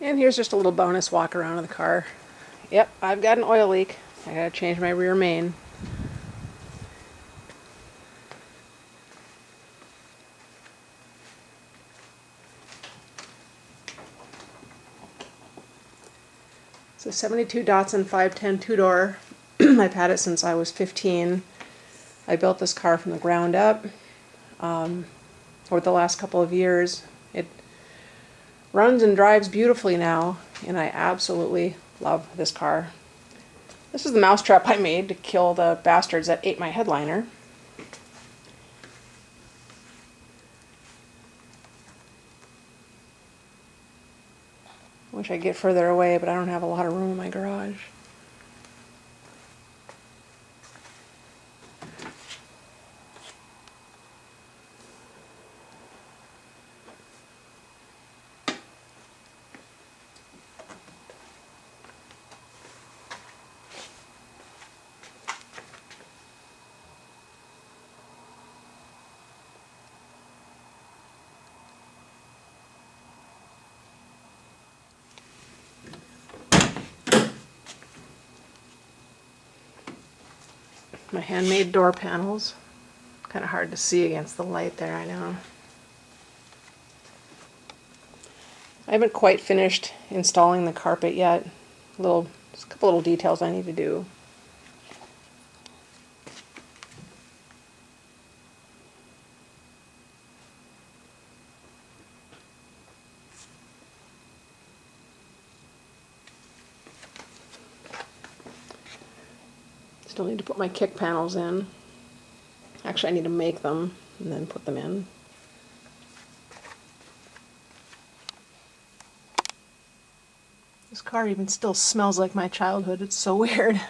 And here's just a little bonus walk around of the car. Yep, I've got an oil leak. I gotta change my rear main. It's a 72 Datsun 510 two-door. I've had it since I was 15. I built this car from the ground up over the last couple of years. It runs and drives beautifully now, and I absolutely love this car. This is the mousetrap I made to kill the bastards that ate my headliner. Wish I'd get further away, but I don't have a lot of room in my garage. My handmade door panels. Kind of hard to see against the light there, I know. I haven't quite finished installing the carpet yet. Just a couple little details I need to do. Still need to put my kick panels in. Actually, I need to make them and then put them in. This car even still smells like my childhood. It's so weird.